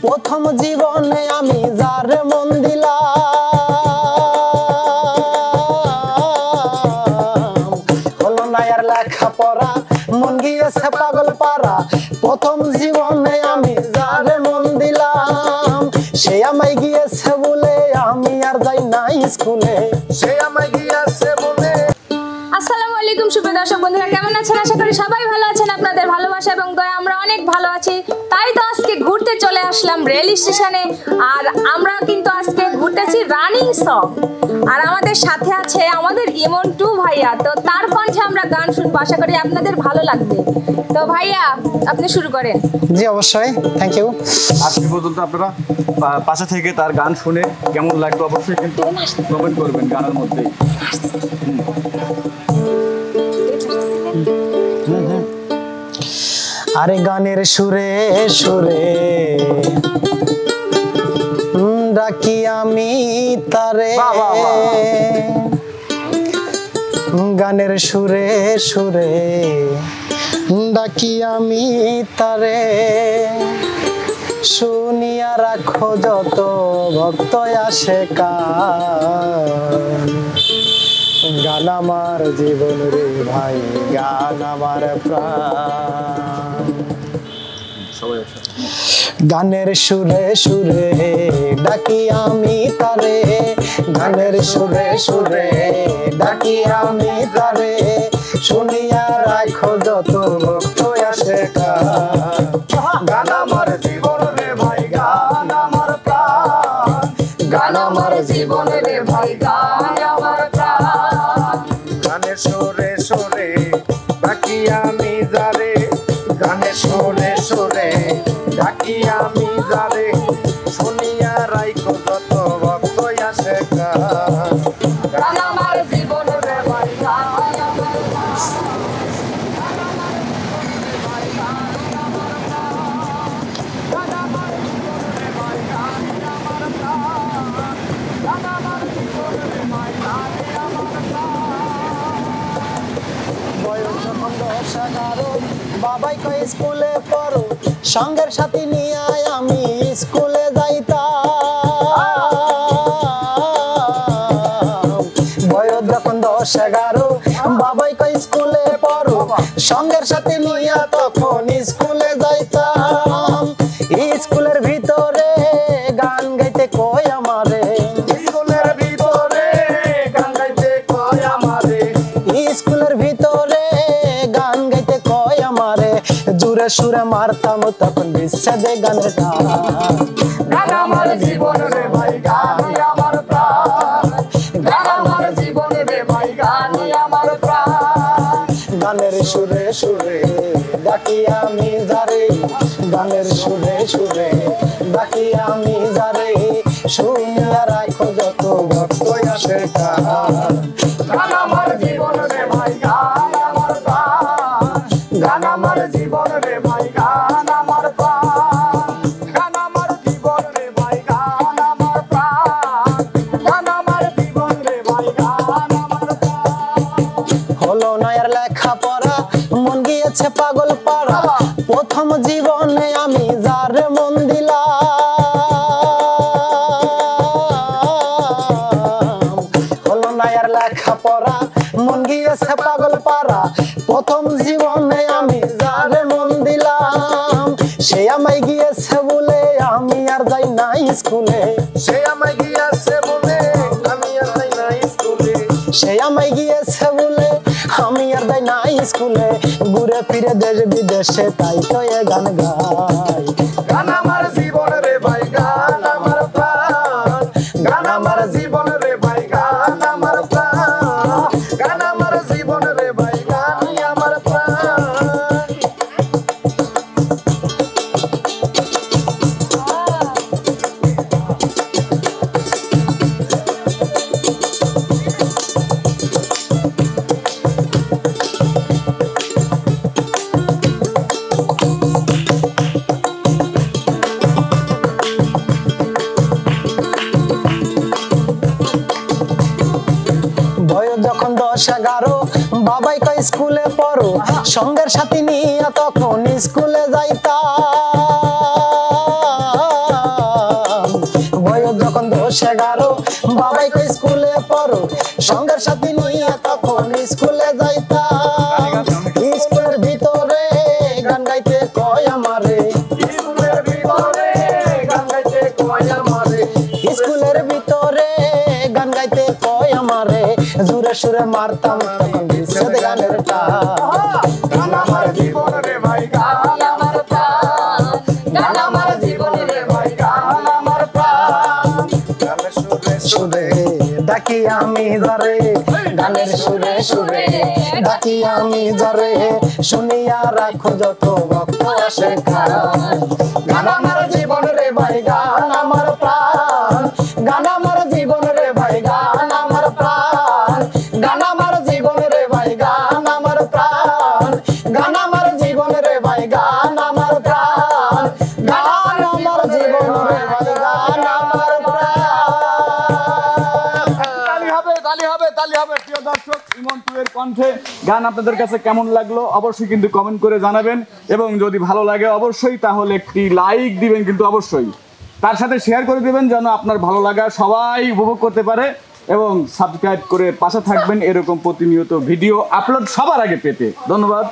প্রথম জীবনে আমি যারে মন দিলাম হলো না আর লেখাপড়া মন গিয়েছে পাগল পারা প্রথম জীবনে আমি যারে মন দিলাম সে আমায় গিয়েছে বলে আমি আর যাই না স্কুলে সে আমায় গিয়েছে বলে। আসসালামু আলাইকুম সুপ্রিয় দর্শক বন্ধুরা, কেমন আছেন? আশা করি সবাই ভালো আছেন। আপনাদের ভালোবাসা এবং দয়া আমরা অনেক ভালো আছি। তাই তো আজকে ঘুরতে চলে আসলাম রেল স্টেশনে। আর আমরা কিন্তু আজকে ঘুরতেছি রানিং সং। আর আমাদের সাথে আছে আমাদের ইমন টু ভাইয়া। তো তার কণ্ঠে আমরা গান শুনবো, আশা করি আপনাদের ভালো লাগবে। তো ভাইয়া আপনি শুরু করেন। জি অবশ্যই, থ্যাংক ইউ। আজকে পর্যন্ত আপনারা পাশে থেকে তার গান শুনে কেমন লাগতো অবশ্যই কিন্তু কমেন্ট করবেন গানের মধ্যেই। আরে গানের সুরে সুরে ডাকি আমি তারে, গানের সুরে সুরে ডাকি আমি তারে, শুনিয়া রাখো যত ভক্ত আসে কান, গান আমার জীবন রে ভাই, গান আমার প্রাণ। গানের সুরে সুরে ডাকি আমি তারে, গানের সুরে সুরে ডাকি আমি তারে, শুনিয়া রাখো যত ভক্ত আসে কান, গান আমার জীবন রে ভাই, গান আমার প্রাণ, গান আমার জীবন রে ভাই, গান আমার প্রাণ। গানের সুরে সুরে ডাকি আমি যারে, গানের সুরে সুরে ডাকি আমি যারে, শুনিয়া রাইখো যত ভক্ত আসে কান, গান আমার জীবন রে ভাই, গান আমার প্রাণ। বাবাই কয় স্কুলে পড়ো, সঙ্গের সাথে নিয়ে আমি স্কুলে যাইতাম, বয়স যখন 10-11, বাবাই কয় স্কুলে পড়ো, সঙ্গের সাথে নিয়ে তখন স্কুলে যাইতাম, স্কুলের ভিতরে গান গাইতে কয় আমারে, স্কুলের ভিতরে গান গাইতে কয় আমারে, স্কুলের ভিতরে গান গাইতে কয় আমারে, জুরে সুরে মারতাম তখন বিচ্ছেদে গানের টান, গান আমার জীবন রে ভাই, গান আমার প্রাণ, গান আমার জীবন রে ভাই, গান আমার প্রাণ। গানের সুরে সুরে ডাকি আমি যারে, গানের সুরে সুরে ডাকি আমি যারে, শুনিয়া রাখো যত ভক্ত আসে কান, গান আমার জীবন রে ভাই, গান আমার প্রাণ, গান আমার জীবন রে ভাই, গান আমার প্রাণ, গান আমার জীবন রে ভাই, গান আমার প্রাণ, গান আমার জীবন রে ভাই, গান আমার প্রাণ। হলো না আর লেখাপড়া মন গিয়েছে পাগল পাড়া, প্রথম জীবনে আমি যারে মন দিলাম, হলো না আর লেখাপড়া মন গিয়েছে পাগল পাড়া, প্রথম জীবনে আমি যারে মন দিলাম, সে আমায় গিয়েছে বলে আমি আর যাই না স্কুলে, সে আমায় গিয়েছে বলে আমি আর যাই না স্কুলে, সে আমায় গিয়েছে বলে আমি আর যাই না স্কুলে, ঘুরে ফিরে দেশ বিদেশে তাই তো এ গান গাই, গান আমার জীবন রে ভাই, গান আমার প্রাণ, গান আমার জীবন রে ভাই, গান আমার প্রাণ, গান আমার জীবন রে ভাই, গান আমার প্রাণ। যখন 10-11, বাবাই কয় স্কুলে পড়ো, সঙ্গের সাথে নিয়ে তখন স্কুলে যাইতাম, 10-11 বাবাই কই স্কুলে পড়ো সঙ্গের সাথে নিয়ে তখন স্কুলে যাইতাম স্কুলের ভিতরে গান গাইতে কয় আমারে স্কুলের ভিতরে গান গাইতে কয় আমারে স্কুলের ভিতরে গান গাইতে কয় আমারে জোরে সুরে মারতাম তখন বিচ্ছেদ গানের গান আমার জীবন রে ভাই গান আমার প্রাণ গান আমার জীবন রে ভাই গান আমার প্রাণ গানের সুরে সুরে ডাকি আমি যারে গানের সুরে সুরে ডাকি আমি যারে শুনিয়া রাখো যত ভক্ত আসে খান গান আমার জীবন রে ভাই গান আমার প্রাণ গান আমার জীবন রে ভাই গান আমার প্রাণ গান আমার জীবন রে ভাই গান আমার প্রাণ গান আমার জীবন রে ভাই গান আমার প্রাণ গান আমার জীবন রে ভাই গান আমার প্রাণ তালি হবে প্রিয় দর্শক ইমন টু এর কণ্ঠে গান আপনাদের কাছে কেমন লাগলো অবশ্যই কিন্তু কমেন্ট করে জানাবেন এবং যদি ভালো লাগে অবশ্যই তাহলে একটি লাইক দিবেন কিন্তু অবশ্যই তার সাথে শেয়ার করে দিবেন যেন আপনার ভালো লাগা সবাই উপভোগ করতে পারে এবং সাবস্ক্রাইব করে পাশে থাকবেন এরকম প্রতিনিয়ত ভিডিও আপলোড সবার আগে পেতে ধন্যবাদ।